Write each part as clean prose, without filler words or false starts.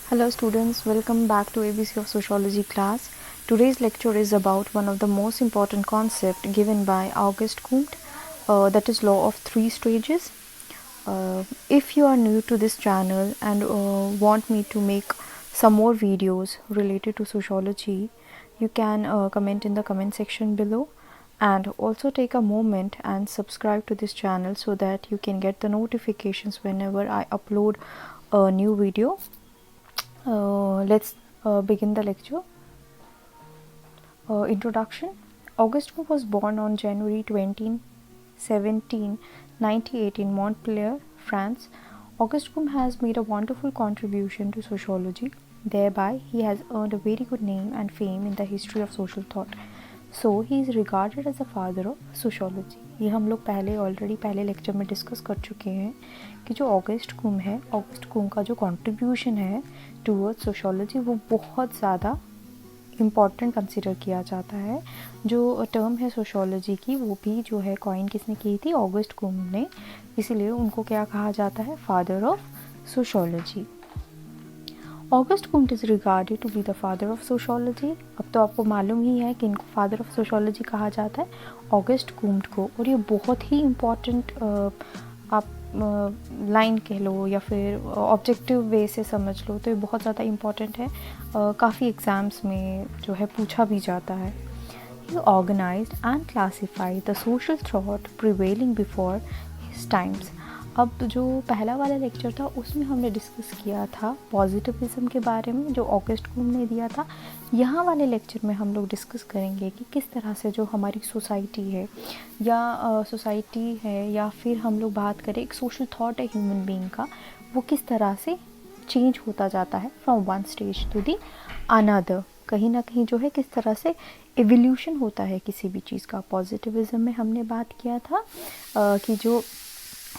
Hello students, welcome back to ABC of Sociology class. Today's lecture is about one of the most important concept given by Auguste Comte, that is law of three stages. If you are new to this channel and want me to make some more videos related to sociology, you can comment in the comment section below, and also take a moment and subscribe to this channel so that you can get the notifications whenever I upload a new video. Let's begin the lecture. Introduction. Auguste Comte was born on January 20, 1798 in Montpellier, France. Auguste Comte has made a wonderful contribution to sociology. Thereby, he has earned a very good name and fame in the history of social thought. So, he is regarded as the father of sociology. ये हम लोग already पहले lecture में discuss कर चुके हैं कि जो ऑगस्ट कूम है, ऑगस्ट कूम का जो कंट्रीब्यूशन है टूवर्ड्स सोशोलॉजी वो बहुत ज़्यादा इम्पॉर्टेंट कंसिडर किया जाता है. जो टर्म है सोशोलॉजी की वो भी जो है कॉइन किसने की थी? ऑगस्ट कूम ने. इसीलिए उनको क्या कहा जाता है? Father of sociology. Auguste Comte is regarded to be the father of sociology. अब तो आपको मालूम ही है कि इनको फादर ऑफ सोशोलॉजी कहा जाता है, ऑगस्ट कॉम्ट को. और ये बहुत ही इम्पॉर्टेंट आप लाइन कह लो या फिर ऑब्जेक्टिव वे से समझ लो तो ये बहुत ज़्यादा इम्पॉर्टेंट है. काफ़ी एग्ज़ाम्स में जो है पूछा भी जाता है. He organised and classified the social thought prevailing before his times. अब जो पहला वाला लेक्चर था उसमें हमने डिस्कस किया था पॉजिटिविज़म के बारे में जो ऑगस्ट कॉम्ट ने दिया था. यहाँ वाले लेक्चर में हम लोग डिस्कस करेंगे कि किस तरह से जो हमारी सोसाइटी है या फिर हम लोग बात करें एक सोशल थॉट है ह्यूमन बीइंग का, वो किस तरह से चेंज होता जाता है from one stage to the another. कहीं ना कहीं जो है किस तरह से एवोल्यूशन होता है किसी भी चीज़ का. पॉजिटिविज़म में हमने बात किया था कि जो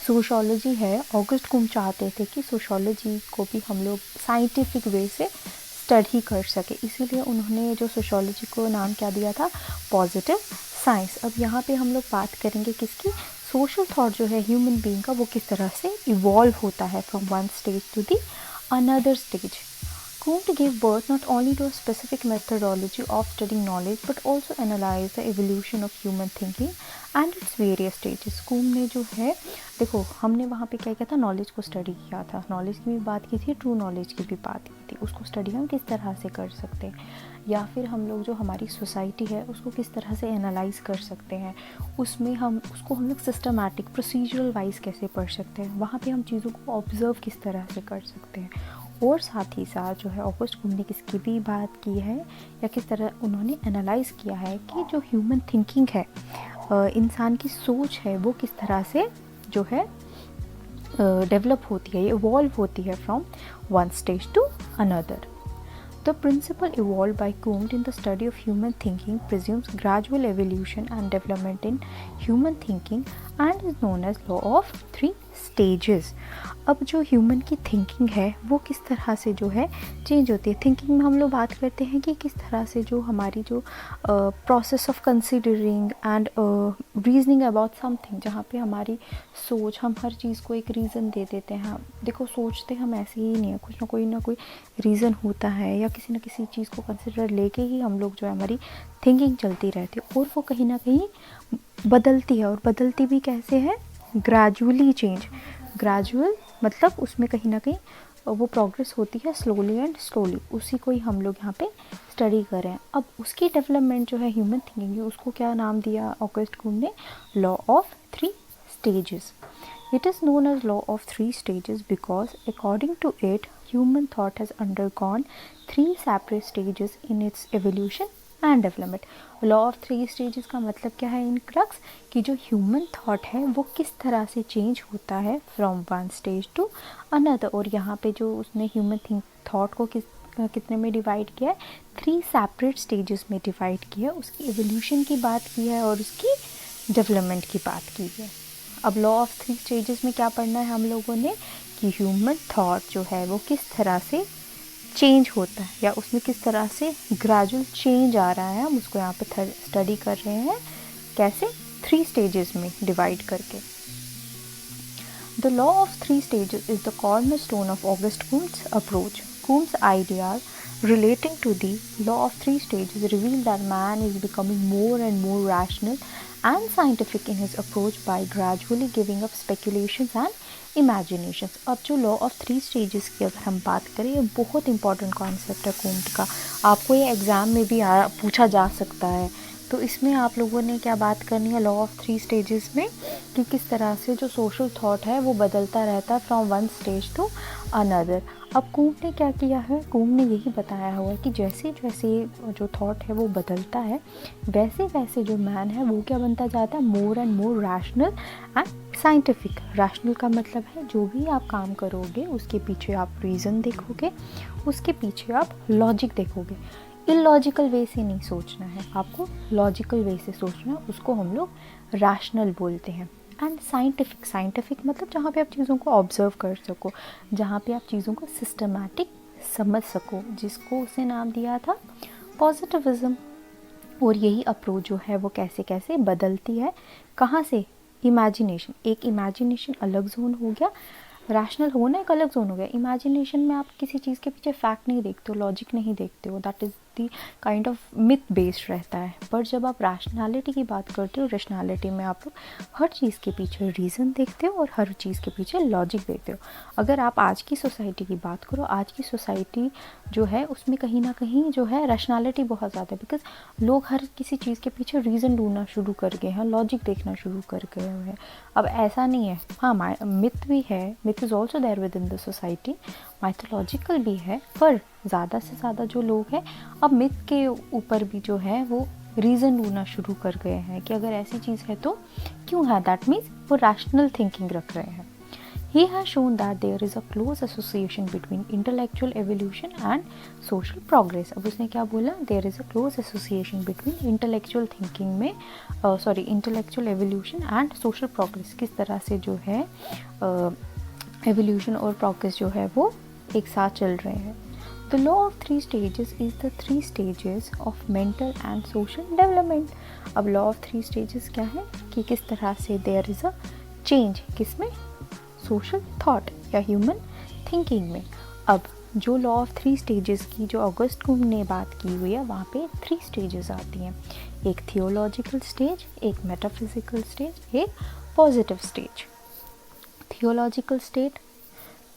सोशोलॉजी है, ऑगस्ट कॉम्ट चाहते थे कि सोशोलॉजी को भी हम लोग साइंटिफिक वे से स्टडी कर सके. इसीलिए उन्होंने जो सोशोलॉजी को नाम क्या दिया था? Positive science. अब यहाँ पे हम लोग बात करेंगे किसकी? सोशल थॉट जो है ह्यूमन बीइंग का वो किस तरह से इवॉल्व होता है from one stage to the another stage. Comte gave birth not only to a specific methodology of studying knowledge but also analyzed the evolution of human thinking and its various stages. Comte ने जो है देखो हमने वहाँ पे क्या किया था? नॉलेज को स्टडी किया था. नॉलेज की भी बात की थी, ट्रू नॉलेज की भी बात की थी. उसको स्टडी हम किस तरह से कर सकते हैं या फिर हम लोग जो हमारी सोसाइटी है उसको किस तरह से एनालाइज कर सकते हैं. उसमें हम लोग सिस्टमैटिक प्रोसीजरल वाइज कैसे पढ़ सकते हैं. वहाँ पे हम चीज़ों को ऑब्जर्व किस तरह से कर सकते हैं. और साथ ही साथ जो है ऑगस्ट कॉम्ट ने किसकी भी बात की है या किस तरह उन्होंने एनालाइज किया है कि जो ह्यूमन थिंकिंग है, इंसान की सोच है, वो किस तरह से जो है डेवलप होती है, इवॉल्व होती है from one stage to another. The principle evolved by Comte in the study of human thinking presumes gradual evolution and development in human thinking and is known as law of three stages. अब जो human की thinking है वो किस तरह से जो है चेंज होती है. थिंकिंग में हम लोग बात करते हैं कि किस तरह से जो हमारी जो process of considering and reasoning about something, जहाँ पे हमारी सोच, हम हर चीज़ को एक रीज़न दे देते हैं. देखो सोचते हम ऐसे ही नहीं है, कुछ ना कोई रीज़न होता है या किसी न किसी चीज़ को कंसिडर लेके ही हम लोग जो है हमारी थिंकिंग चलती रहती है. और वो कहीं ना कहीं बदलती है, और बदलती भी कैसे है? Gradually change. ग्रेजुअल मतलब उसमें कहीं ना कहीं वो प्रोग्रेस होती है स्लोली एंड स्लोली. उसी को ही हम लोग यहाँ पे स्टडी कर रहे हैं. अब उसकी डेवलपमेंट जो है ह्यूमन थिंकिंग की, उसको क्या नाम दिया ऑगस्ट कॉम्ट ने? Law of three stages. It is known as law of three stages because according to it, human thought has undergone three separate stages in its evolution and development. Law of three stages का मतलब क्या है इन crux? कि जो human thought है वो किस तरह से चेंज होता है from one stage to another. और यहाँ पे जो उसने ह्यूमन थॉट को कितने में डिवाइड किया है? थ्री सेपरेट स्टेजेस में डिवाइड किया है. उसकी एवोल्यूशन की बात की है और उसकी डेवलपमेंट की बात की है. अब लॉ ऑफ थ्री स्टेजेस में क्या पढ़ना है हम लोगों ने? कि ह्यूमन थॉट जो है वो किस तरह से चेंज होता है या उसमें किस तरह से ग्रेजुअल चेंज आ रहा है. हम उसको यहाँ पे स्टडी कर रहे हैं कैसे? थ्री स्टेजेस में डिवाइड करके. The law of three stages is the cornerstone of Auguste Comte's approach. Comte's ideas relating to the law of three stages reveal that man is becoming more and more rational and scientific in his approach by gradually giving up speculations and imaginations. अब जो law of three stages की अगर हम बात करें, ये बहुत important concept है कोम्ट का, आपको ये एग्ज़ाम में भी पूछा जा सकता है। तो इसमें आप लोगों ने क्या बात करनी है लॉ ऑफ थ्री स्टेजेस में, कि किस तरह से जो सोशल थॉट है वो बदलता रहता है from one stage to another. अब कूम्ट ने क्या किया है, कूम्ट ने यही बताया हुआ है कि जैसे जैसे जो थॉट है वो बदलता है, वैसे वैसे जो मैन है वो क्या बनता जाता है, more and more rational and scientific. Rational का मतलब है जो भी आप काम करोगे उसके पीछे आप रीज़न देखोगे, उसके पीछे आप लॉजिक देखोगे। इलॉजिकल वे से नहीं सोचना है, आपको लॉजिकल वे से सोचना है, उसको हम लोग रैशनल बोलते हैं। एंड साइंटिफिक, साइंटिफिक मतलब जहाँ पे आप चीज़ों को ऑब्जर्व कर सको, जहाँ पे आप चीज़ों को सिस्टमैटिक समझ सको, जिसको उसने नाम दिया था पॉजिटिविज़म। और यही अप्रोच जो है वो कैसे कैसे बदलती है, कहाँ से, इमेजिनेशन, एक इमेजिनेशन अलग जोन हो गया, रैशनल होना एक अलग जोन हो गया। इमेजिनेशन में आप किसी चीज़ के पीछे फैक्ट नहीं देखते हो, लॉजिक नहीं देखते हो, that is the kind of myth based रहता है। पर जब आप रैशनैलिटी की बात करते हो, रैशनैलिटी में आप लोग हर चीज़ के पीछे रीज़न देखते हो और हर चीज़ के पीछे लॉजिक देखते हो। अगर आप आज की सोसाइटी की बात करो, आज की सोसाइटी जो है उसमें कहीं ना कहीं जो है रैशनैलिटी बहुत ज़्यादा है, बिकॉज लोग हर किसी चीज़ के पीछे रीज़न ढूंढना शुरू कर गए हैं, लॉजिक देखना शुरू कर गए हैं। अब ऐसा नहीं है, हाँ मिथ भी है, myth is also there within the society, mythological भी है, पर ज़्यादा से ज़्यादा जो लोग हैं अब मिथ के ऊपर भी जो है वो रीज़न ढूंढना शुरू कर गए हैं कि अगर ऐसी चीज़ है तो क्यों है, दैट मीन्स वो रैशनल थिंकिंग रख रहे हैं। He has shown that there is a close association between intellectual evolution and social progress. अब उसने क्या बोला, there is a close association between intellectual thinking में intellectual evolution and social progress। किस तरह से जो है evolution और progress जो है वो एक साथ चल रहे हैं। The law of three stages is the three stages of mental and social development। अब law of three stages क्या है कि किस तरह से there is a change, किसमें, सोशल थॉट या ह्यूमन थिंकिंग में। अब जो लॉ ऑफ थ्री स्टेजेस की जो ऑगस्ट कॉम्ट ने बात की हुई है, वहाँ पे थ्री स्टेजेस आती हैं, एक थियोलॉजिकल स्टेज, एक मेटाफिजिकल स्टेज, एक positive stage. Theological state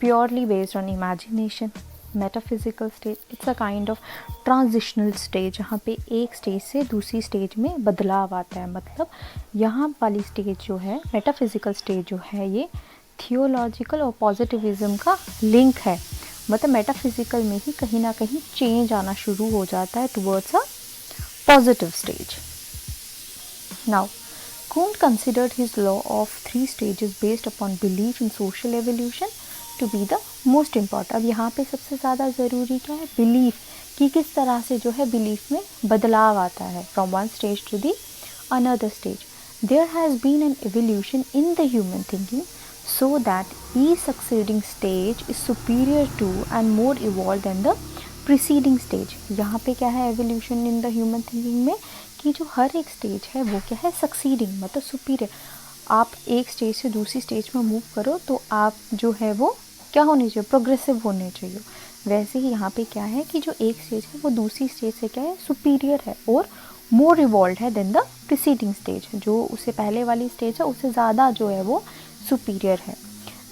purely based on imagination, metaphysical stage it's a kind of transitional stage, जहाँ पे एक स्टेज से दूसरी स्टेज में बदलाव आता है। मतलब यहाँ वाली स्टेज जो है, मेटाफिजिकल स्टेज जो है, ये थियोलॉजिकल और पॉजिटिविज्म का लिंक है। मतलब मेटाफिजिकल में ही कहीं ना कहीं चेंज आना शुरू हो जाता है towards a positive stage. Now Comte considered his law of three stages based upon belief in social evolution to be the most important। अब यहाँ पे सबसे ज़्यादा ज़रूरी क्या है, बिलीफ, कि किस तरह से जो है बिलीफ में बदलाव आता है from one stage to the another stage. There has been an evolution in the human thinking so that each succeeding stage is superior to and more evolved than the preceding stage। यहाँ पे क्या है evolution in the human thinking में, कि जो हर एक stage है वो क्या है, succeeding मतलब superior। आप एक स्टेज से दूसरी स्टेज में मूव करो तो आप जो है वो क्या होनी चाहिए, प्रोग्रेसिव होने चाहिए। वैसे ही यहाँ पे क्या है कि जो एक स्टेज है वो दूसरी स्टेज से क्या है, सुपीरियर है और मोर इवॉल्व है देन द प्रीसीडिंग स्टेज। जो उससे पहले वाली स्टेज है उससे ज़्यादा जो है वो सुपीरियर है।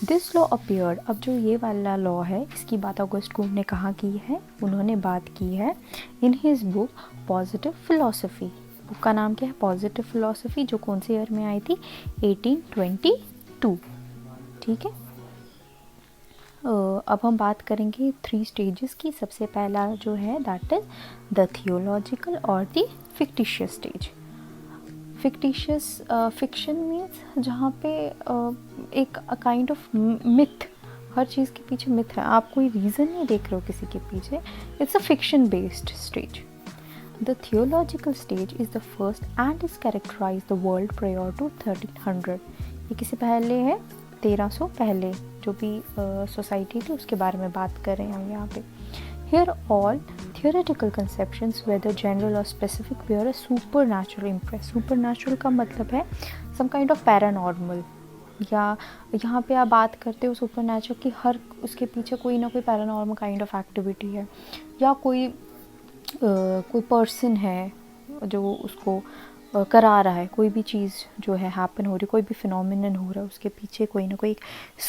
दिस लॉ अपीयर्ड, अब जो ये वाला लॉ है इसकी बात ऑगस्ट कॉम्ट ने कहाँ की है, उन्होंने बात की है in his book positive philosophy. Book का नाम क्या है, पॉजिटिव फिलॉसफी, जो कौन से ईयर में आई थी, 1822। ठीक है। अब हम बात करेंगे थ्री स्टेजेस की। सबसे पहला जो है दैट इज द थियोलॉजिकल और the fictitious stage. Fictitious fiction means जहाँ पे एक काइंड ऑफ मिथ, हर चीज़ के पीछे मिथ है, आप कोई रीज़न नहीं देख रहे हो किसी के पीछे, it's a fiction based stage. The theological stage is the first and is characterise the world prior to 1300। ये किसी पहले है, 1300 पहले जो भी सोसाइटी थी उसके बारे में बात कर रहे हैं हम यहाँ पे। Here all theoretical conceptions whether general or specific bear a supernatural impress। supernatural का मतलब है some kind of paranormal, या यहाँ पे आप बात करते हो सुपर नेचुरल की हर उसके पीछे कोई ना कोई पैरानॉर्मल काइंड ऑफ एक्टिविटी है, या कोई पर्सन है जो उसको करा रहा है, कोई भी चीज़ जो है हैपन हो रही, कोई भी फिनोमिनन हो रहा है, उसके पीछे कोई ना कोई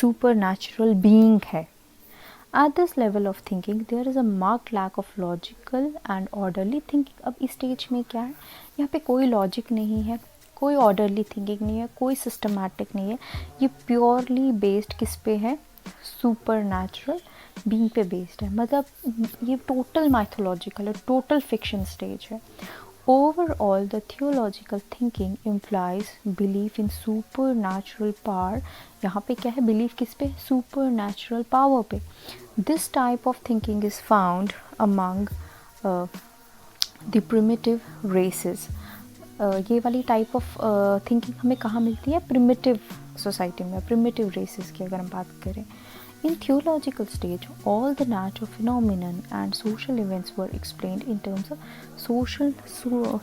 सुपर नेचुरल बीइंग है. At this level of thinking, there is a marked lack of logical and orderly thinking. अब इस स्टेज में क्या है, यहाँ पे कोई लॉजिक नहीं है, कोई ऑर्डरली थिंकिंग नहीं है, कोई सिस्टमैटिक नहीं है. ये प्योरली बेस्ड किस पे है, सुपर नेचुरल बीइंग पे बेस्ड है. मतलब ये टोटल माइथोलॉजिकल है, टोटल फिक्शन स्टेज है. Overall, the theological thinking implies belief in supernatural power. यहाँ पे क्या है, belief किस पे, supernatural power पे. This type of thinking is found among the primitive races. ये वाली टाइप ऑफ थिंकिंग हमें कहाँ मिलती है, प्रिमिटिव सोसाइटी में, प्रिमिटिव रेसेस की अगर हम बात करें. In theological stage, all the natural phenomenon and social events were explained in terms of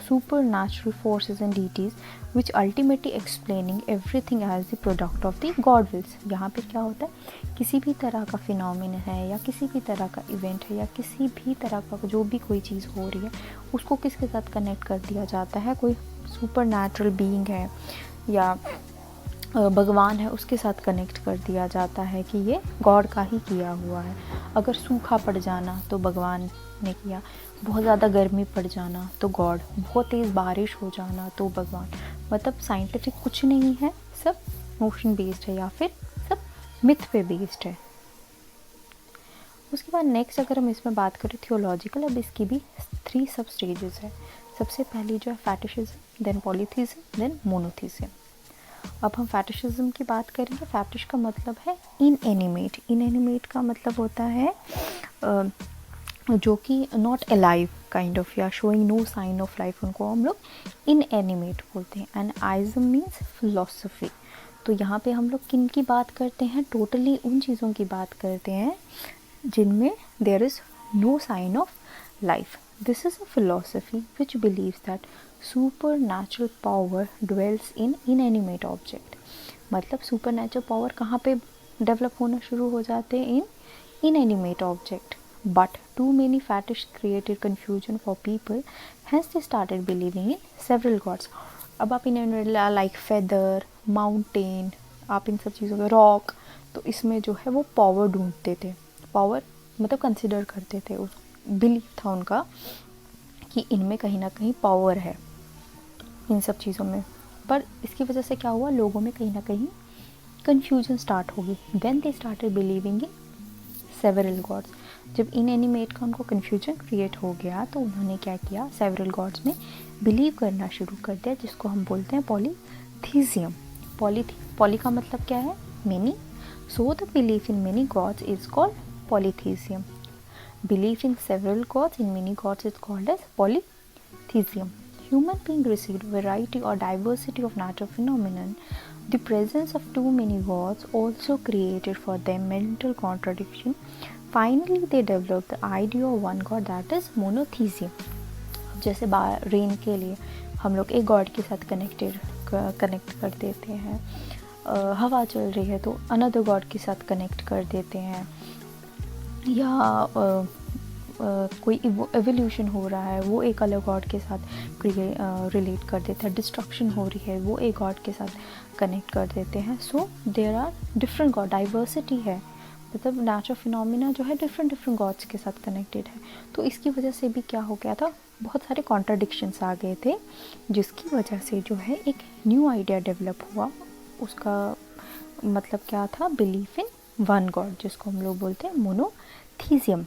supernatural forces and deities, which ultimately explaining everything as the product of the God wills. यहाँ पे क्या होता है, किसी भी तरह का फिनोमिना है या किसी भी तरह का इवेंट है या किसी भी तरह का जो भी कोई चीज़ हो रही है, उसको किसके साथ कनेक्ट कर दिया जाता है, कोई सुपर नेचुरल बीइंग है या भगवान है, उसके साथ कनेक्ट कर दिया जाता है कि ये गॉड का ही किया हुआ है. अगर सूखा पड़ जाना तो भगवान ने किया, बहुत ज़्यादा गर्मी पड़ जाना तो गॉड, बहुत तेज़ बारिश हो जाना तो भगवान. मतलब साइंटिफिक कुछ नहीं है, सब नोशन बेस्ड है या फिर सब मिथ पे बेस्ड है. उसके बाद नेक्स्ट अगर हम इसमें बात करें थियोलॉजिकल, अब इसकी भी 3 सब स्टेजेस है. सबसे पहली जो है फैटिशिज्म, देन पॉलीथीज्म, देन मोनोथीज्म. अब हम फैटिशिज्म की बात करेंगे. फैटिश का मतलब है इनएनिमेट. इनएनिमेट का मतलब होता है जो कि नॉट अलाइव काइंड ऑफ, या showing no sign of life, उनको हम लोग इनएनिमेट बोलते हैं. And ism means philosophy. तो यहाँ पे हम लोग किन की बात करते हैं, टोटली उन चीज़ों की बात करते हैं जिनमें there is no sign of life. This is a philosophy which believes that supernatural power dwells in inanimate object. मतलब supernatural power कहाँ पे डेवलप होना शुरू हो जाते हैं, in inanimate object. But too many fetishes created confusion for people, hence they started believing in several gods. अब आप inanimate like feather, mountain, आप इन सब चीज़ों में rock, तो इसमें जो है वो पावर ढूंढते थे. पावर मतलब कंसिडर करते थे, उस बिलीफ था उनका कि इनमें कहीं ना कहीं पावर है इन सब चीज़ों में. पर इसकी वजह से क्या हुआ, लोगों में कहीं ना कहीं कन्फ्यूजन स्टार्ट हो गई. Then they started believing in several gods. जब इनएनिमेट का उनको कन्फ्यूजन क्रिएट हो गया तो उन्होंने क्या किया, सेवरल गॉड्स में बिलीव करना शुरू कर दिया, जिसको हम बोलते हैं पॉलीथीजियम. पॉली का मतलब क्या है, many. So the belief in many gods is called polytheism. Belief in several gods, in many gods, is called as polytheism. Human beings received variety or diversity of natural phenomenon. The presence of too many gods also created for them mental contradiction. Finally, they developed the idea of one god, that is monotheism. जैसे rain के लिए हम लोग एक God के साथ connect कर देते हैं. हवा चल रही है तो अनदर गॉड के साथ कनेक्ट कर देते हैं, या कोई एवोल्यूशन हो रहा है वो एक अलग गॉड के साथ रिलेट कर देता है. डिस्ट्रक्शन हो रही है वो एक गॉड के साथ कनेक्ट कर देते हैं. So there are different god, diversity है, मतलब नेचुरल फिनोमिना जो है डिफरेंट गॉड्स के साथ कनेक्टेड है. तो इसकी वजह से भी क्या हो गया था, बहुत सारे कॉन्ट्राडिक्शंस आ गए थे, जिसकी वजह से जो है एक न्यू आइडिया डेवलप हुआ. उसका मतलब क्या था, बिलीफ इन वन गॉड, जिसको हम लोग बोलते हैं monotheism.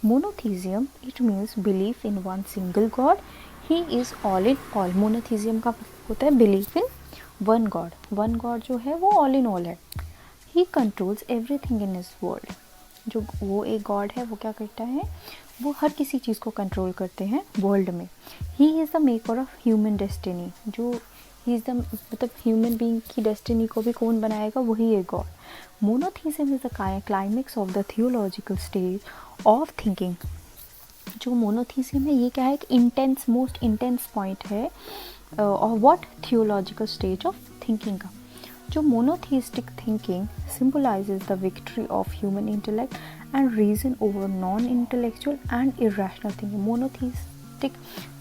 Monotheism it means belief in one single god, he is all in all. Monotheism का मतलब होता है belief in one god. One god जो है वो ऑल इन ऑल है. He controls everything in his world. जो वो एक गॉड है वो क्या करता है, वो हर किसी चीज़ को कंट्रोल करते हैं वर्ल्ड में. He is the maker of human destiny. जो ही इज़ द मतलब ह्यूमन बीइंग की डेस्टिनी को भी कौन बनाएगा, वही एक God. Monotheism is the climax of the theological stage of thinking. जो मोनोथीज्म है ये क्या है, एक इंटेंस, मोस्ट इंटेंस पॉइंट है और what, theological stage of thinking का. जो monotheistic thinking symbolises the victory of human intellect and reason over non intellectual and irrational thinking. Monotheistic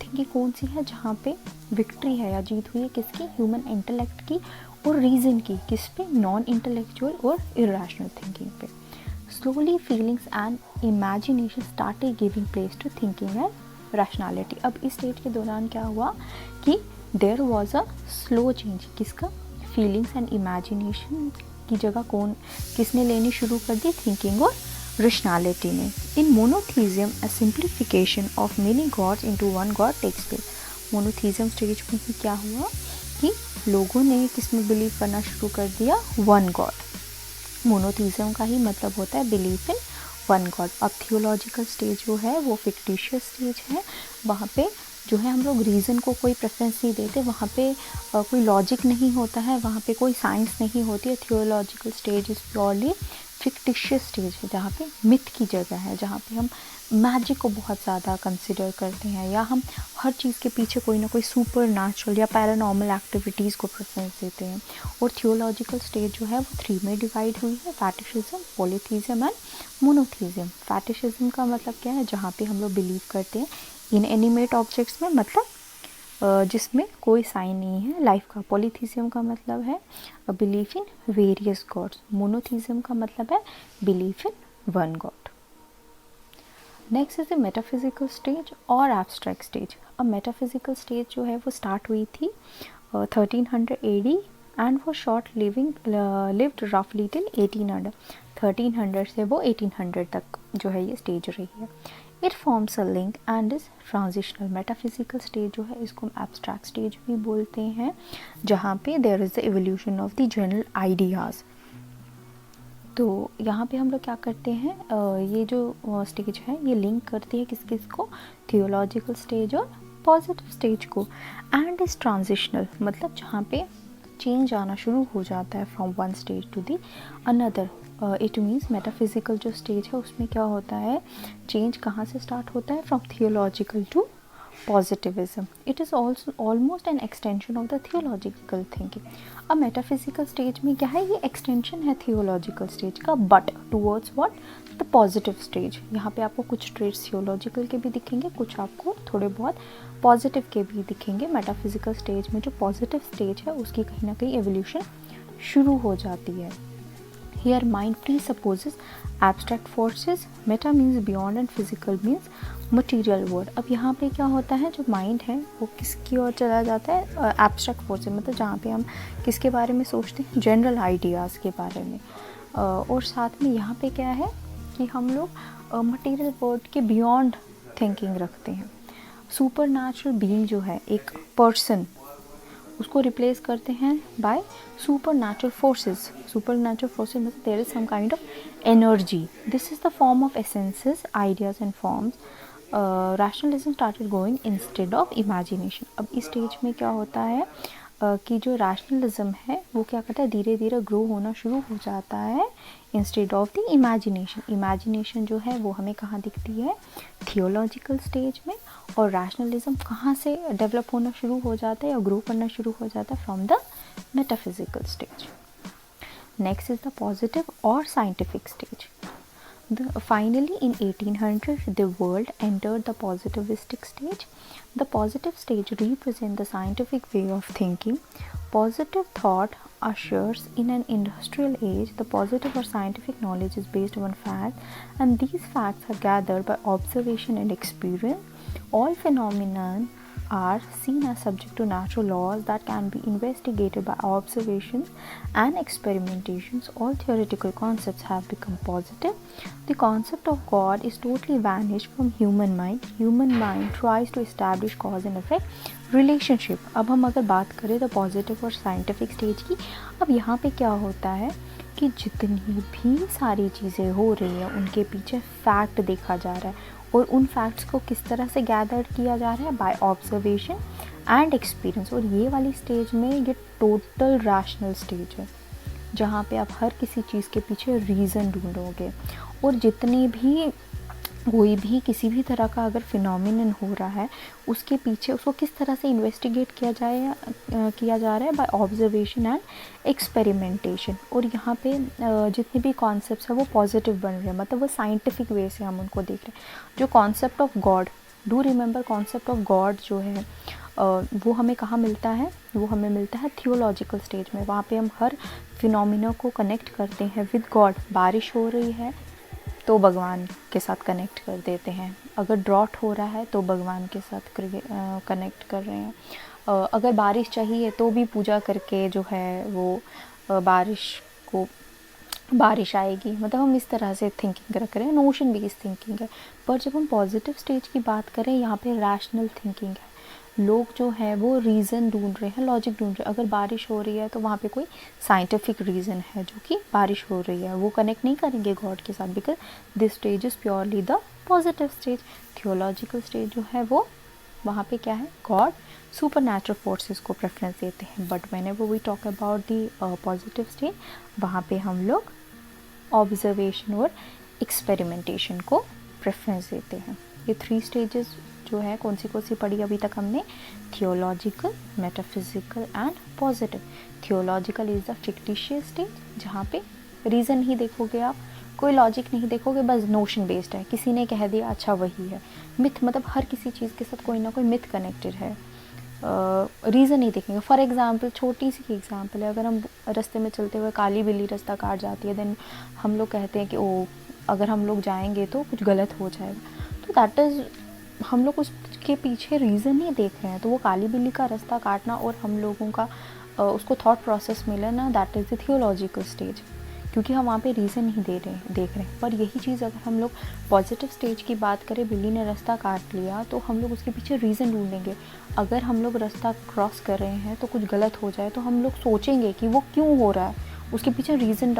thinking कौन सी है, जहाँ पे विक्ट्री है या जीत हुई है किसकी, ह्यूमन इंटेलेक्ट की और रीजन की, किस पे, नॉन इंटेलेक्चुअल और इरेशनल थिंकिंग पे। Slowly feelings and imagination started giving place to thinking and rationality. अब इस स्टेज के दौरान क्या हुआ कि there was a slow change, किसका, फीलिंग्स एंड इमेजिनेशन की जगह किसने लेनी शुरू कर दी, थिंकिंग और रैशनैलिटी ने। In monotheism a simplification of many gods into one god takes place. Monotheism stage में ही क्या हुआ कि लोगों ने किसमें बिलीव करना शुरू कर दिया, वन गॉड। मोनोथीज्म का ही मतलब होता है बिलीफ इन वन गॉड। अब थियोलॉजिकल स्टेज जो है वो फिक्टिशियस स्टेज है, वहाँ पे जो है हम लोग रीज़न को कोई प्रेफरेंस नहीं देते, वहाँ पे कोई लॉजिक नहीं होता है, वहाँ पे कोई साइंस नहीं होती है। Theological stage is purely fictitious stage है, जहाँ पे मिथ की जगह है, जहाँ पे हम मैजिक को बहुत ज़्यादा कंसिडर करते हैं, या हम हर चीज़ के पीछे कोई ना कोई सुपर नेचुरल या पैरानॉर्मल एक्टिविटीज़ को प्रेफरेंस देते हैं। और थियोलॉजिकल स्टेज जो है वो 3 में डिवाइड हुई है, फैटिशिज्म, पॉलीथीज्म एंड मोनोथीज्म। फैटिशिज्म का मतलब क्या है, जहाँ पे हम लोग बिलीव करते हैं इनएनिमेट ऑब्जेक्ट्स में, मतलब जिसमें कोई साइन नहीं है लाइफ का। पॉलीथीज्म का मतलब है belief in various gods. Monotheism का मतलब है belief in one god. Next is the metaphysical stage और एब्स्ट्रैक्ट स्टेज। अब मेटाफिजिकल स्टेज जो है वो स्टार्ट हुई थी 1300 AD एंड वो शॉर्ट लिव्ड रफली टिल 1800। 1300 से वो 1800 तक जो है ये स्टेज रही है। It forms a link and is transitional. Metaphysical stage जो है इसको हम एब्स्ट्रैक्ट स्टेज भी बोलते हैं, जहाँ पे there is the evolution of the general ideas. तो यहाँ पे हम लोग क्या करते हैं, ये जो स्टेज है ये लिंक करती है किस को, थियोलॉजिकल स्टेज और पॉजिटिव स्टेज को। एंड इज ट्रांजिशनल, मतलब जहाँ पे चेंज आना शुरू हो जाता है from one stage to the another. It means metaphysical जो स्टेज है उसमें क्या होता है, चेंज कहाँ से स्टार्ट होता है, from theological to positivism. It is also almost an extension of the theological thinking. अब मेटाफिजिकल स्टेज में क्या है, ये एक्सटेंशन है थियोलॉजिकल स्टेज का, but towards what, the positive stage. यहाँ पे आपको कुछ ट्रेड्स थियोलॉजिकल के भी दिखेंगे, कुछ आपको थोड़े बहुत पॉजिटिव के भी दिखेंगे। मेटाफिजिकल स्टेज में जो पॉजिटिव स्टेज है उसकी कहीं ना कहीं एवोल्यूशन शुरू हो जाती है। Here mind presupposes abstract forces, meta means beyond and physical means material world। अब यहाँ पे क्या होता है, जो माइंड है वो किसकी ओर चला जाता है, एब्स्ट्रैक्ट फोर्सेस, मतलब जहाँ पे हम किसके बारे में सोचते हैं, जनरल आइडियाज़ के बारे में। और साथ में यहाँ पे क्या है कि हम लोग मटेरियल वर्ल्ड के बियॉन्ड थिंकिंग रखते हैं। सुपर नेचुरल बीइंग जो है, एक पर्सन, उसको रिप्लेस करते हैं by super natural forces. Super natural forces मतलब there is some kind of energy. This is the form of essences, ideas and forms. Rationalism started going instead of imagination. अब इस stage में क्या होता है कि जो रैशनलिज्म है वो क्या करता है, धीरे धीरे ग्रो होना शुरू हो जाता है instead of the imagination. Imagination जो है वो हमें कहाँ दिखती है, थियोलॉजिकल स्टेज में। और रैशनलिज्म कहाँ से डेवलप होना शुरू हो जाता है या ग्रो करना शुरू हो जाता है, from the metaphysical stage. Next is the positive और scientific stage. Finally, in 1800, the world entered the positivistic stage. The positive stage represents the scientific way of thinking. Positive thought ushers in an industrial age. The positive or scientific knowledge is based on facts, and these facts are gathered by observation and experience. All phenomena are seen as subject to natural laws that can be investigated by observations and experimentations. All theoretical concepts have become positive. The concept of God is totally vanished from human mind. Human mind tries to establish cause and effect relationship. अब हम अगर बात करें तो positive और scientific stage की, अब यहाँ पे क्या होता है कि जितनी भी सारी चीज़ें हो रही हैं उनके पीछे फैक्ट देखा जा रहा है, और उन फैक्ट्स को किस तरह से गैदर किया जा रहा है, बाय ऑब्जर्वेशन एंड एक्सपीरियंस। और ये वाली स्टेज में ये टोटल रैशनल स्टेज है, जहाँ पे आप हर किसी चीज़ के पीछे रीज़न ढूंढोगे, और जितनी भी कोई भी किसी भी तरह का अगर फिनोमिनन हो रहा है, उसके पीछे उसको किस तरह से इन्वेस्टिगेट किया जा रहा है, बाय ऑब्जर्वेशन एंड एक्सपेरिमेंटेशन। और यहाँ पे जितने भी कॉन्सेप्ट्स हैं वो पॉजिटिव बन रहे हैं, मतलब वो साइंटिफिक वे से हम उनको देख रहे हैं। जो concept of God, do remember concept of God जो है वो हमें कहाँ मिलता है, वो हमें मिलता है थियोलॉजिकल स्टेज में। वहाँ पे हम हर फिनोमिना को कनेक्ट करते हैं विद गॉड। बारिश हो रही है तो भगवान के साथ कनेक्ट कर देते हैं, अगर ड्रॉट हो रहा है तो भगवान के साथ कनेक्ट कर रहे हैं, अगर बारिश चाहिए तो भी पूजा करके जो है वो बारिश आएगी। मतलब हम इस तरह से थिंकिंग रख रहे हैं, नोशन बेस्ड थिंकिंग है। पर जब हम पॉजिटिव स्टेज की बात करें, यहाँ पे रैशनल थिंकिंग है। लोग जो है वो रीज़न ढूंढ रहे हैं, लॉजिक ढूंढ रहे हैं। अगर बारिश हो रही है तो वहाँ पे कोई साइंटिफिक रीज़न है जो कि बारिश हो रही है, वो कनेक्ट नहीं करेंगे गॉड के साथ, because this stage is purely the positive stage. Theological stage जो है वो वहाँ पे क्या है, गॉड सुपर नेचुरल फोर्सेस को प्रेफरेंस देते हैं। But whenever we talk about the positive stage, वहाँ पे हम लोग ऑब्जर्वेशन और एक्सपेरिमेंटेशन को प्रेफरेंस देते हैं। ये 3 स्टेजेस जो है कौन सी पढ़ी अभी तक हमने, theological, metaphysical and positive. Theological is the fictitious stage, जहाँ पे रीज़न ही देखोगे आप, कोई लॉजिक नहीं देखोगे, बस नोशन बेस्ड है, किसी ने कह दिया अच्छा वही है। मिथ, मतलब हर किसी चीज़ के साथ कोई ना कोई मिथ कनेक्टेड है, रीज़न नहीं देखेंगे। फॉर एग्जांपल, छोटी सी एग्जांपल है, अगर हम रास्ते में चलते हुए काली बिल्ली रास्ता काट जाती है, देन हम लोग कहते हैं कि ओ अगर हम लोग जाएंगे तो कुछ गलत हो जाएगा। तो दैट इज़, हम लोग उसके पीछे रीज़न नहीं देख रहे हैं। तो वो काली बिल्ली का रास्ता काटना और हम लोगों का उसको थॉट प्रोसेस मिला ना, that is the theological stage, क्योंकि हम वहाँ पे रीज़न नहीं देख रहे हैं। पर यही चीज़ अगर हम लोग पॉजिटिव स्टेज की बात करें, बिल्ली ने रास्ता काट लिया तो हम लोग उसके पीछे रीज़न ढूंढेंगे। अगर हम लोग रास्ता क्रॉस कर रहे हैं तो कुछ गलत हो जाए तो हम लोग सोचेंगे कि वो क्यों हो रहा है, उसके पीछे रीज़न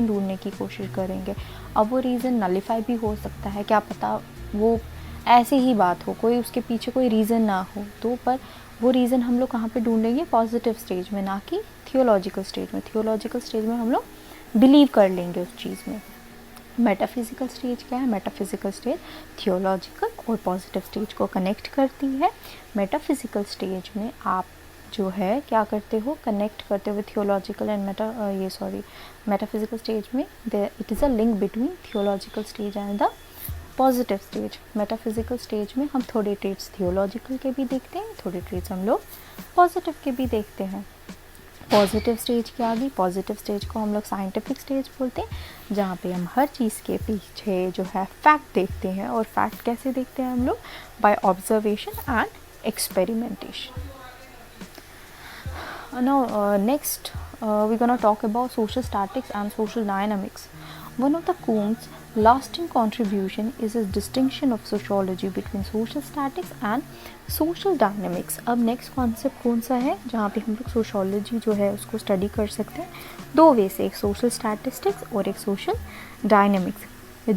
ढूंढने की कोशिश करेंगे। अब वो रीज़न नलिफाई भी हो सकता है, क्या पता वो ऐसे ही बात हो, कोई उसके पीछे कोई रीज़न ना हो। तो पर वो रीज़न हम लोग कहाँ पे ढूंढेंगे, पॉजिटिव स्टेज में, ना कि थियोलॉजिकल स्टेज में। थियोलॉजिकल स्टेज में हम लोग बिलीव कर लेंगे उस चीज़ में। मेटाफिजिकल स्टेज क्या है, मेटाफिजिकल स्टेज थियोलॉजिकल और पॉजिटिव स्टेज को कनेक्ट करती है। मेटाफिजिकल स्टेज में आप जो है क्या करते हो, कनेक्ट करते हुए थियोलॉजिकल एंड मेटाफिजिकल स्टेज में it is a link between theological stage and the positive stage. Metaphysical stage में हम थोड़े ट्रेट्स थियोलॉजिकल के भी देखते हैं, थोड़े ट्रेट्स हम लोग पॉजिटिव के भी देखते हैं। पॉजिटिव स्टेज की आ गई, पॉजिटिव स्टेज को हम लोग साइंटिफिक स्टेज बोलते हैं, जहाँ पे हम हर चीज़ के पीछे जो है फैक्ट देखते हैं। और फैक्ट कैसे देखते हैं हम लोग, by observation and experimentation. Now next we're gonna talk about social statics and social dynamics. One of the Comte's lasting contribution is his distinction of sociology between social statics and social dynamics. अब next concept कौन सा है जहाँ पे हम लोग sociology जो है उसको study कर सकते हैं दो वे से, एक social statistics और एक social dynamics.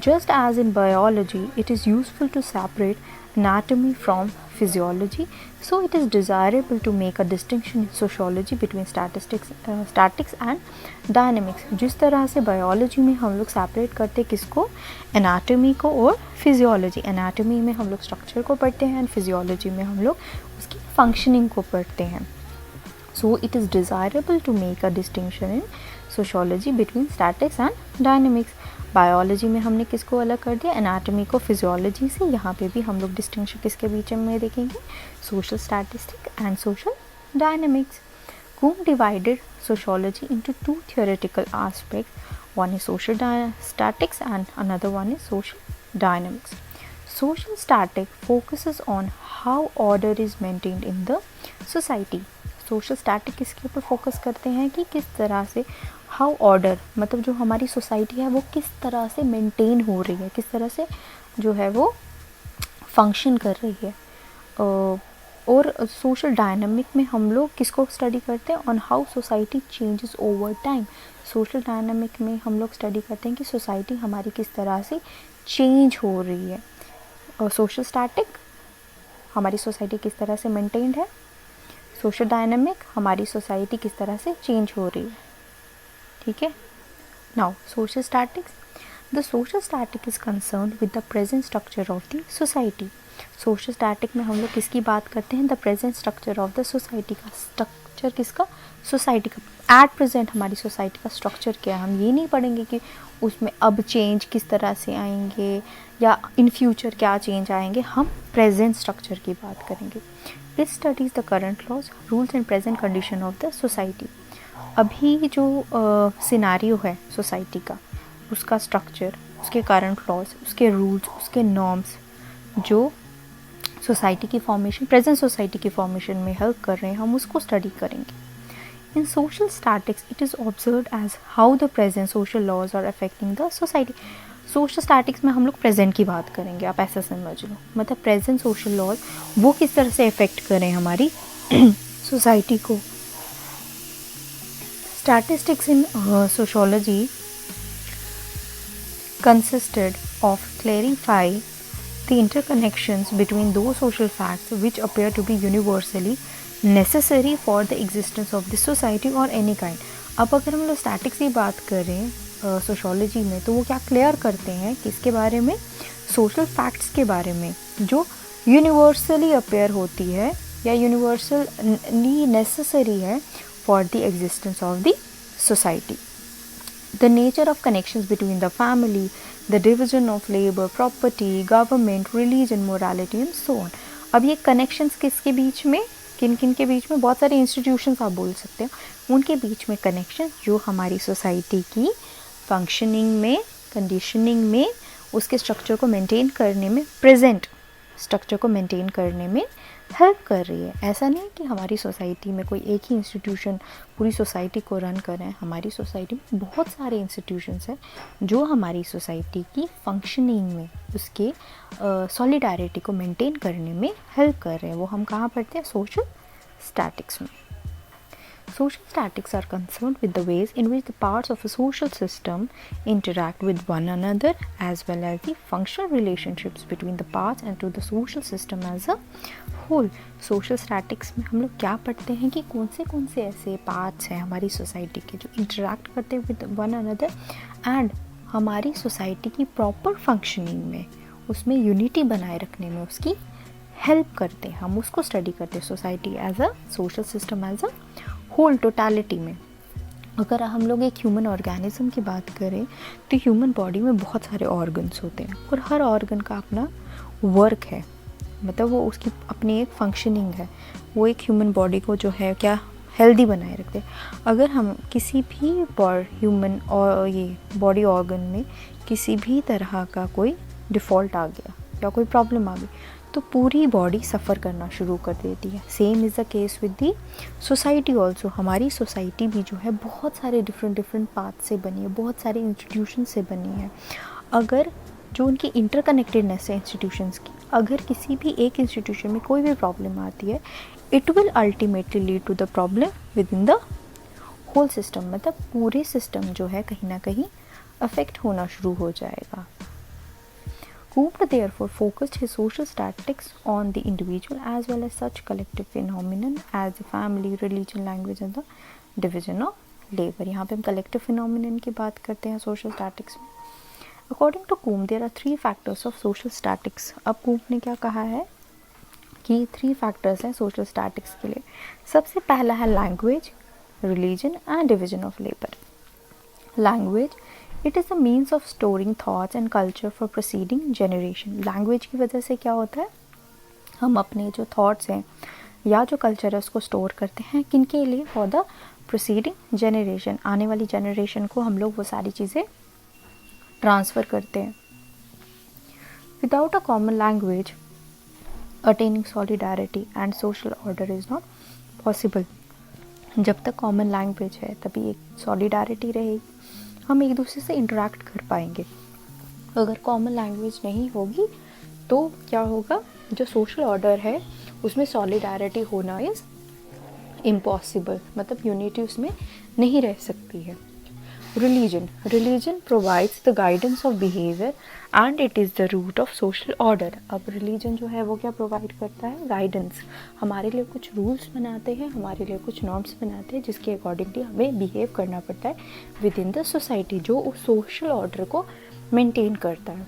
Just as in biology, it is useful to separate anatomy from physiology, so it is desirable to make a distinction in sociology between statics and dynamics. जिस तरह से biology में हम लोग separate करते किसको, anatomy को और physiology. anatomy में हम लोग structure को पढ़ते हैं and physiology में हम लोग उसकी functioning को पढ़ते हैं. So it is desirable to make a distinction in sociology between statics and dynamics. Biology में हमने किसको अलग कर दिया, एनाटॉमी को फिजियोलॉजी से. यहाँ पे भी हम लोग डिस्टिंक्शन किसके बीच में देखेंगे, social statistic and social dynamics. Comte divided sociology into two theoretical aspects. One is social statics and another one is social dynamics. Social static focuses on how order is maintained in the society. Social static किसके ऊपर focus करते हैं कि किस तरह से how order, मतलब जो हमारी सोसाइटी है वो किस तरह से मेंटेन हो रही है, किस तरह से जो है वो फंक्शन कर रही है. और सोशल डायनामिक में हम लोग किसको स्टडी करते हैं, on how society changes over time. Social dynamic में हम लोग स्टडी करते हैं कि सोसाइटी हमारी किस तरह से चेंज हो रही है. और सोशल स्टैटिक हमारी सोसाइटी किस तरह से मेंटेन्ड है, सोशल डायनामिक हमारी सोसाइटी किस तरह से चेंज हो रही है. ठीक है. Now social statics, the social static is concerned with the present structure of the society. Social static में हम लोग किसकी बात करते हैं? The present structure of the society का। स्ट्रक्चर किसका? सोसाइटी का। एट प्रेजेंट हमारी सोसाइटी का स्ट्रक्चर क्या है। हम ये नहीं पढ़ेंगे कि उसमें अब चेंज किस तरह से आएंगे या इन फ्यूचर क्या चेंज आएंगे, हम प्रेजेंट स्ट्रक्चर की बात करेंगे। It studies the current laws, rules and present condition of the society. अभी जो सिनारियो है सोसाइटी का, उसका स्ट्रक्चर, उसके करंट लॉज, उसके रूल्स, उसके नॉर्म्स जो सोसाइटी की फॉर्मेशन, प्रेजेंट सोसाइटी की फॉर्मेशन में हेल्प कर रहे हैं, हम उसको स्टडी करेंगे। In social statics it is observed as how the present social laws are affecting the society. Social statics में हम लोग प्रेजेंट की बात करेंगे, आप ऐसा समझ लो, मतलब प्रेजेंट सोशल लॉज वो किस तरह से अफेक्ट करें हमारी सोसाइटी को। Statistics in sociology consisted of clarifying the interconnections between those social facts which appear to be universally necessary for the existence of the society or any kind। अब अगर हम लोग स्टैटिक्स की बात करें सोशियोलॉजी में, तो वो क्या क्लियर करते हैं किसके बारे में? सोशल फैक्ट्स के बारे में जो यूनिवर्सली अपेयर होती है या यूनिवर्सली नेसेसरी है for the existence of the society. The nature of connections between the family, the division of labor, property, government, religion, morality and so on। अब ये connections किसके बीच में, किन किन के बीच में? बहुत सारे institutions आप बोल सकते हो, उनके बीच में connections जो हमारी society की functioning में, conditioning में, उसके structure को maintain करने में, present structure को maintain करने में हेल्प कर रही है। ऐसा नहीं कि हमारी सोसाइटी में कोई एक ही इंस्टीट्यूशन पूरी सोसाइटी को रन कर रहे हैं। हमारी सोसाइटी में बहुत सारे इंस्टीट्यूशंस हैं जो हमारी सोसाइटी की फंक्शनिंग में, उसके सॉलिडारिटी को मेंटेन करने में हेल्प कर रहे हैं। वो हम कहाँ पढ़ते हैं? सोशल स्टैटिक्स में। Social statics are concerned with the ways in which the parts of a social system interact with one another, as well as the functional relationships between the parts and to the social system as a whole। Social statics में हम लोग क्या पढ़ते हैं कि कौन से ऐसे parts हैं हमारी सोसाइटी के जो interact करते हैं with one another and हमारी सोसाइटी की प्रॉपर फंक्शनिंग में, उसमें यूनिटी बनाए रखने में उसकी हेल्प करते हैं। हम उसको स्टडी करते हैं, society as a social system as a whole totality में। अगर हम लोग एक ह्यूमन ऑर्गेनिज्म की बात करें तो ह्यूमन बॉडी में बहुत सारे ऑर्गन्स होते हैं और हर ऑर्गन का अपना वर्क है, मतलब वो उसकी अपनी एक फंक्शनिंग है। वो एक ह्यूमन बॉडी को जो है क्या हेल्दी बनाए रखते हैं। अगर हम किसी भी ह्यूमन और ये बॉडी ऑर्गन में किसी भी तरह का कोई डिफ़ॉल्ट आ गया या कोई प्रॉब्लम आ गई तो पूरी बॉडी सफ़र करना शुरू कर देती है। Same is the case with the society also. हमारी सोसाइटी भी जो है बहुत सारे डिफरेंट पार्ट से बनी है, बहुत सारे इंस्टीट्यूशन से बनी है। अगर जो उनकी इंटरकनेक्टेडनेस है इंस्टीट्यूशंस की, अगर किसी भी एक इंस्टीट्यूशन में कोई भी प्रॉब्लम आती है, it will ultimately lead to the problem within the whole system. मतलब पूरे सिस्टम जो है कहीं ना कहीं अफेक्ट होना शुरू हो जाएगा। Comte therefore focused his social statistics on the individual as well as such collective phenomenon as the family, religion, language and the division of labor। यहाँ पे हम collective phenomenon की बात करते हैं social statistics में। According to Comte, there are 3 factors of social statistics। अब Comte ने क्या कहा है कि 3 factors हैं social statistics के लिए। सबसे पहला है language, religion and division of labor। Language, it is a means of storing thoughts and culture for proceeding generation. Language की वजह से क्या होता है, हम अपने जो थाट्स हैं या जो कल्चर है उसको स्टोर करते हैं, किन के लिए? For the proceeding generation. आने वाली जनरेशन को हम लोग वो सारी चीज़ें ट्रांसफ़र करते हैं। Without a common language attaining solidarity and social order is not possible. जब तक कॉमन लैंग्वेज है तभी एक सॉलिडारिटी रहेगी, हम एक दूसरे से इंटरेक्ट कर पाएंगे। अगर कॉमन लैंग्वेज नहीं होगी तो क्या होगा, जो सोशल ऑर्डर है उसमें सॉलिडारिटी होना इज़ इम्पॉसिबल, मतलब यूनिटी उसमें नहीं रह सकती है। Religion provides the guidance of behaviour and it is the root of social order. अब रिलीजन जो है वो क्या प्रोवाइड करता है? गाइडेंस। हमारे लिए कुछ रूल्स बनाते हैं, हमारे लिए कुछ नॉर्म्स बनाते हैं जिसके अकॉर्डिंगली हमें बिहेव करना पड़ता है विद इन द सोसाइटी, जो उस सोशल ऑर्डर को मेंटेन करता है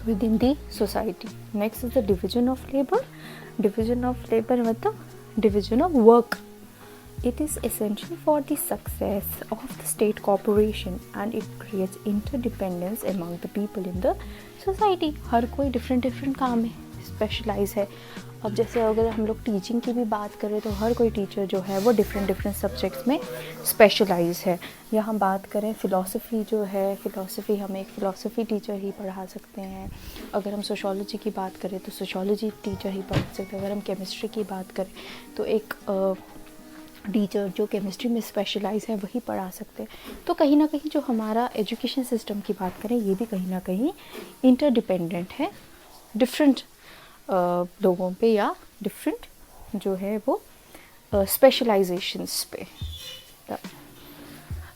within the society. Next is the division of labour. Division of labour मतलब division of work. It is essential for the success of the state corporation and it creates interdependence among the people in the society. हर कोई different काम में specialise है। अब जैसे अगर हम लोग टीचिंग की भी बात करें तो हर कोई टीचर जो है वो डिफरेंट सब्जेक्ट्स में स्पेशलाइज है। या हम बात करें फ़िलासफ़ी जो है, फ़िलासफ़ी हम एक फ़िलासफ़ी टीचर ही पढ़ा सकते हैं। अगर हम सोशोलॉजी की बात करें तो सोशोलॉजी टीचर ही पढ़ा सकते हैं। अगर हम केमिस्ट्री की बात करें तो एक टीचर जो केमिस्ट्री में स्पेशलाइज है वही पढ़ा सकते हैं। तो कहीं ना कहीं जो हमारा एजुकेशन सिस्टम की बात करें ये भी कहीं ना कहीं इंटरडिपेंडेंट है डिफरेंट लोगों पे या डिफरेंट जो है वो स्पेशलाइजेशंस पे।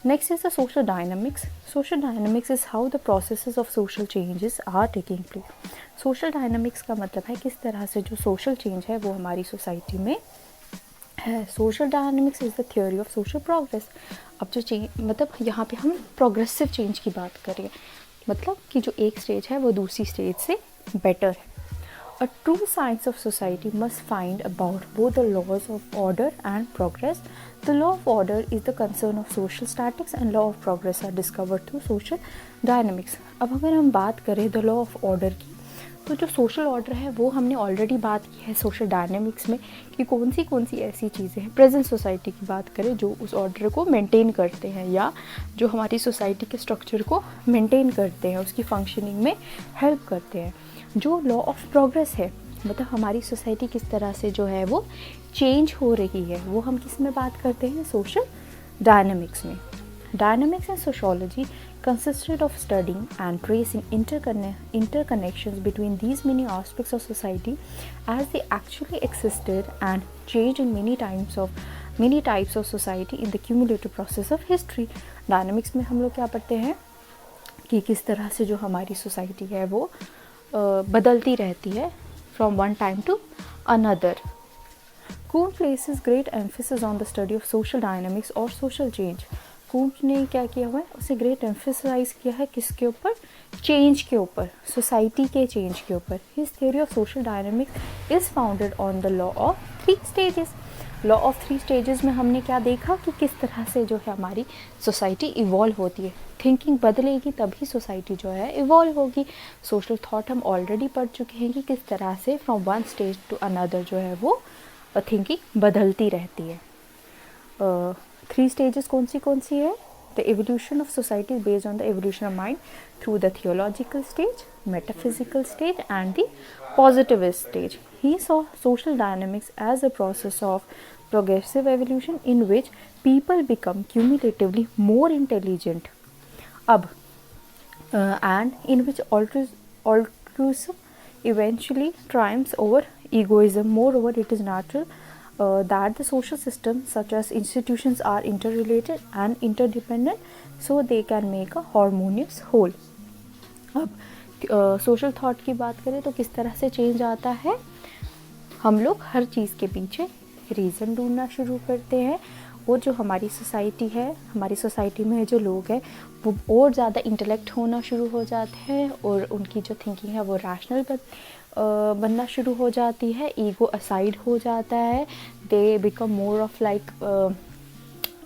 Next is the social dynamics. Social dynamics is how the processes of social changes are taking place. Social dynamics का मतलब है किस तरह से जो सोशल चेंज है वो हमारी सोसाइटी में है। Social dynamics is the theory of social progress. अब जो चेंज मतलब यहाँ पे हम प्रोग्रेसिव चेंज की बात करें, मतलब कि जो एक स्टेज है वो दूसरी स्टेज से बेटर है। A true science of society must find about both the laws of order and progress. The law of order is the concern of social statics and law of progress are discovered through social dynamics. अब अगर हम बात करें the law of order की तो जो social order है वो हमने ऑलरेडी बात की है सोशल डायनेमिक्स में कि कौन सी ऐसी चीज़ें हैं प्रेजेंट सोसाइटी की बात करें जो उस ऑर्डर को मेंटेन करते हैं या जो हमारी सोसाइटी के स्ट्रक्चर को मेंटेन करते हैं, उसकी फंक्शनिंग में हेल्प करते हैं। जो लॉ ऑफ प्रोग्रेस है मतलब हमारी सोसाइटी किस तरह से जो है वो चेंज हो रही है वो हम किस में बात करते हैं, सोशल डायनेमिक्स में। Dynamics and sociology consisted of studying and tracing interconnections between these many aspects of society as they actually existed and changed in many types of society in the cumulative process of history. Dynamics में हम लोग क्या पढ़ते हैं कि किस तरह से जो हमारी सोसाइटी है वो बदलती रहती है from one time to another. Comte places great emphasis on the study of social dynamics or social change. कूम्ट ने क्या किया हुआ है, उसे ग्रेट एम्फेसाइज किया है किसके ऊपर, चेंज के ऊपर, सोसाइटी के चेंज के ऊपर। His theory of social dynamics is founded on the law of 3 stages. Law of 3 stages में हमने क्या देखा कि किस तरह से जो है हमारी सोसाइटी इवॉल्व होती है। थिंकिंग बदलेगी तभी सोसाइटी जो है इवॉल्व होगी। सोशल थॉट हम ऑलरेडी पढ़ चुके हैं कि किस तरह से from one stage to another जो है वो थिंकिंग बदलती रहती है। 3 स्टेजेस कौन सी है, the evolution of society is based on the evolution of mind through the theological stage, metaphysical stage and the positivist stage. He saw social dynamics as a process of progressive evolution in which people become cumulatively more intelligent and in which altruism eventually triumphs over egoism. Moreover, it is natural that the social systems such as institutions are interrelated and interdependent so they can make a harmonious whole. अब social thought की बात करें तो किस तरह से change आता है, हम लोग हर चीज़ के पीछे रीज़न ढूंढना शुरू करते हैं और जो हमारी सोसाइटी है, हमारी सोसाइटी में जो लोग हैं वो और ज़्यादा इंटेलेक्ट होना शुरू हो जाते हैं और उनकी जो थिंकिंग है वो रैशनल बनना शुरू हो जाती है, ईगो असाइड हो जाता है, they become more of like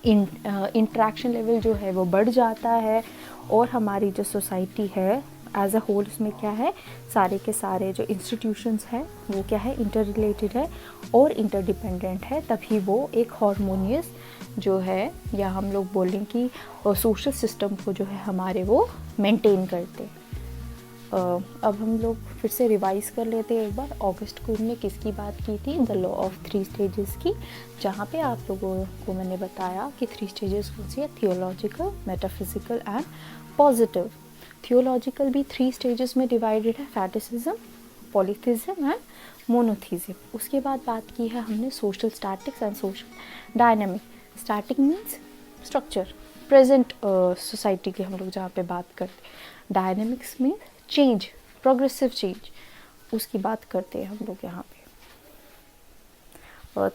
interaction level जो है वो बढ़ जाता है और हमारी जो सोसाइटी है एज अ होल उसमें क्या है, सारे के सारे जो इंस्टीट्यूशंस हैं वो क्या है, इंटर रिलेटेड है और इंटरडिपेंडेंट है, तभी वो एक हार्मोनियस जो है या हम लोग बोलें कि सोशल सिस्टम को जो है हमारे वो मेंटेन करते। अब हम लोग फिर से रिवाइज कर लेते हैं एक बार, ऑगस्ट कोंट ने किसकी बात की थी, द लॉ ऑफ 3 स्टेजेस की, जहाँ पे आप लोगों को मैंने बताया कि 3 स्टेजेस कौन सी है, theological, metaphysical and positive. Theological भी 3 स्टेजेस में डिवाइडेड है, फैटिसिज्म, पॉलीथिज्म एंड मोनोथिज्म। उसके बाद बात की है हमने social statics and social dynamic. Static means structure, present society की हम लोग जहाँ पे बात करते। Dynamics means change, progressive change, उसकी बात करते हैं हम लोग यहाँ पे।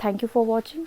Thank you for watching.